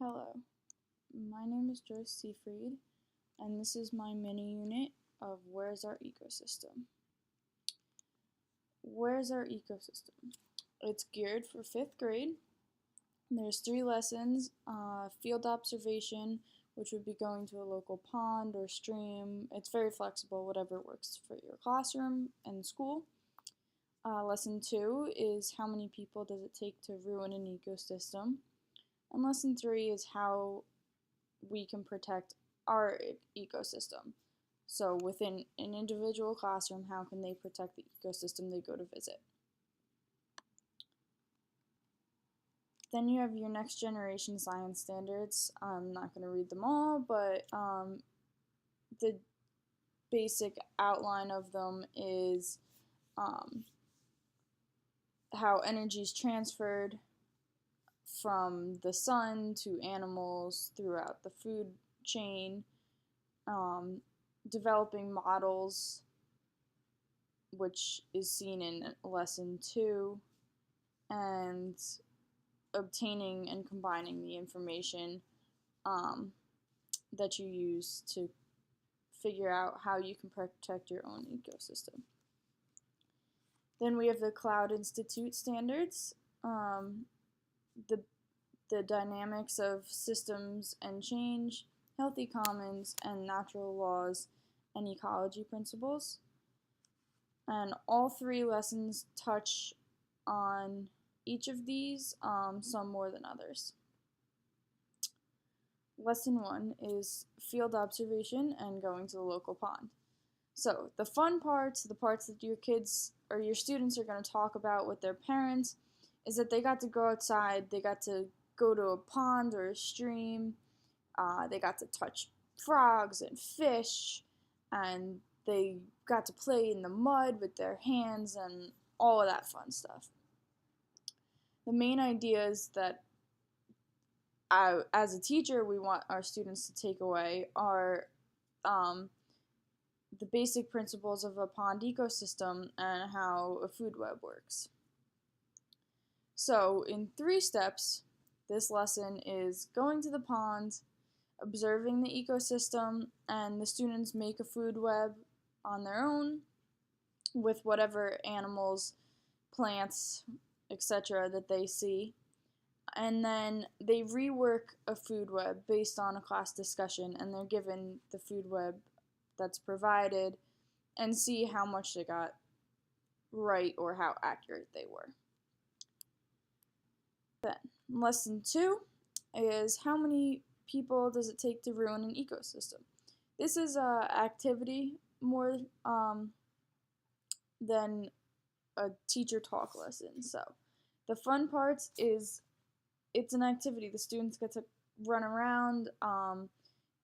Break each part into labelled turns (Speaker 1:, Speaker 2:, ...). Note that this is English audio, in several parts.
Speaker 1: Hello, my name is Joyce Seafried, and this is my mini unit of Where's Our Ecosystem? Where's Our Ecosystem? It's geared for 5th grade. There's 3 lessons, field observation, which would be going to a local pond or stream. It's very flexible, whatever works for your classroom and school. Lesson 2 is how many people does it take to ruin an ecosystem? And lesson 3 is how we can protect our ecosystem. So within an individual classroom, how can they protect the ecosystem they go to visit? Then you have your next generation science standards. I'm not going to read them all, but the basic outline of them is how energy is transferred from the sun to animals throughout the food chain, developing models, which is seen in lesson 2, and obtaining and combining the information that you use to figure out how you can protect your own ecosystem. Then we have the Cloud Institute standards. The dynamics of systems and change, healthy commons, and natural laws and ecology principles. And all 3 lessons touch on each of these, some more than others. Lesson 1 is field observation and going to the local pond. So the fun parts, the parts that your kids or your students are going to talk about with their parents, is that they got to go outside, they got to go to a pond or a stream, they got to touch frogs and fish, and they got to play in the mud with their hands and all of that fun stuff. The main ideas that as a teacher we want our students to take away are the basic principles of a pond ecosystem and how a food web works. So in 3 steps, this lesson is going to the pond, observing the ecosystem, and the students make a food web on their own with whatever animals, plants, etc. that they see. And then they rework a food web based on a class discussion, and they're given the food web that's provided and see how much they got right or how accurate they were. Then, lesson 2 is how many people does it take to ruin an ecosystem? This is an activity more than a teacher talk lesson. So the fun parts is it's an activity. The students get to run around,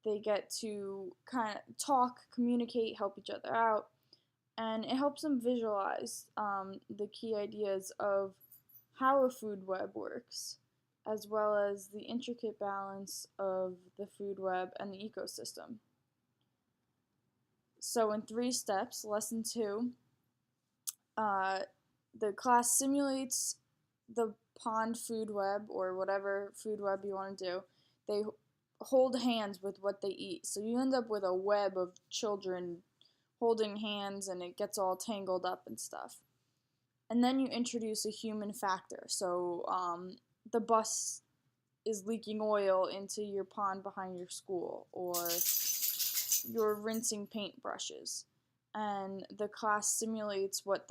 Speaker 1: they get to kind of talk, communicate, help each other out, and it helps them visualize the key ideas of how a food web works, as well as the intricate balance of the food web and the ecosystem. So in 3 steps, lesson 2, the class simulates the pond food web or whatever food web you want to do. They hold hands with what they eat. So you end up with a web of children holding hands and it gets all tangled up and stuff. And then you introduce a human factor. So the bus is leaking oil into your pond behind your school, or you're rinsing paintbrushes. And the class simulates what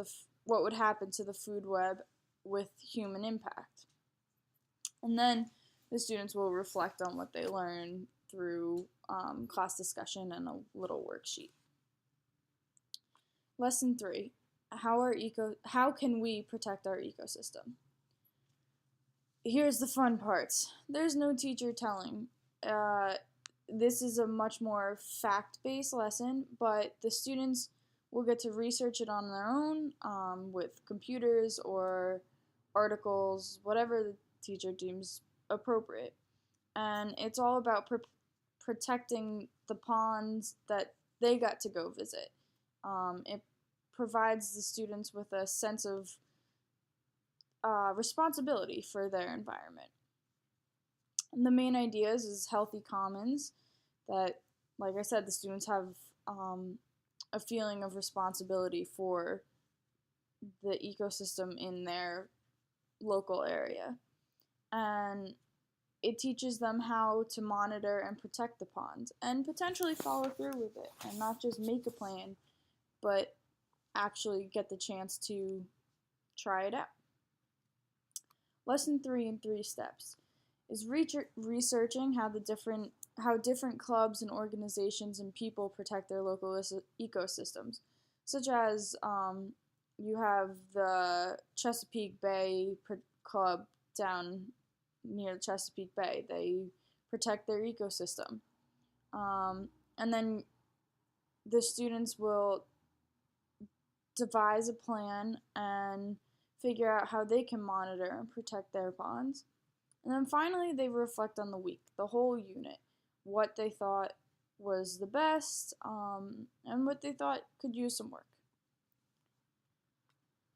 Speaker 1: would happen to the food web with human impact. And then the students will reflect on what they learned through class discussion and a little worksheet. Lesson 3, how can we protect our ecosystem? Here's the fun parts. There's no teacher telling. This is a much more fact-based lesson, but the students will get to research it on their own with computers or articles, whatever the teacher deems appropriate. And it's all about protecting the ponds that they got to go visit. It provides the students with a sense of responsibility for their environment. And the main ideas is healthy commons, that, like I said, the students have a feeling of responsibility for the ecosystem in their local area. And it teaches them how to monitor and protect the pond and potentially follow through with it and not just make a plan, but actually get the chance to try it out. Lesson 3 in 3 steps is researching how different clubs and organizations and people protect their local ecosystems, such as you have the Chesapeake Bay Club down near Chesapeake Bay. They protect their ecosystem. And then the students will devise a plan and figure out how they can monitor and protect their ponds. And then finally, they reflect on the week, the whole unit, what they thought was the best, and what they thought could use some work.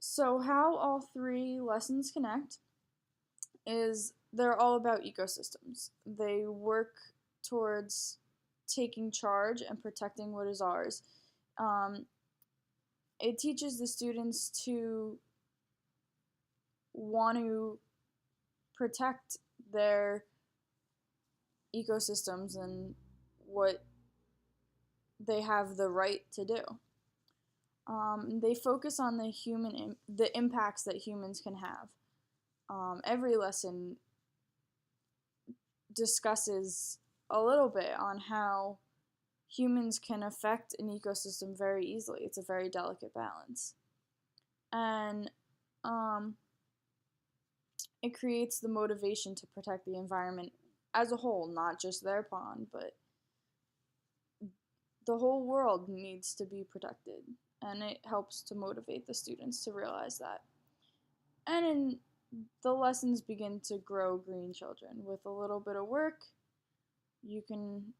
Speaker 1: So how all 3 lessons connect is they're all about ecosystems. They work towards taking charge and protecting what is ours. It teaches the students to want to protect their ecosystems and what they have the right to do. They focus on the impacts that humans can have. Every lesson discusses a little bit on how humans can affect an ecosystem very easily. It's a very delicate balance. And it creates the motivation to protect the environment as a whole, not just their pond, but the whole world needs to be protected. And it helps to motivate the students to realize that. And the lessons begin to grow green children. With a little bit of work, you can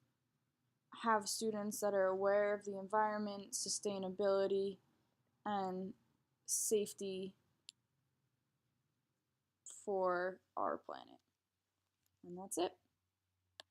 Speaker 1: have students that are aware of the environment, sustainability, and safety for our planet. And that's it.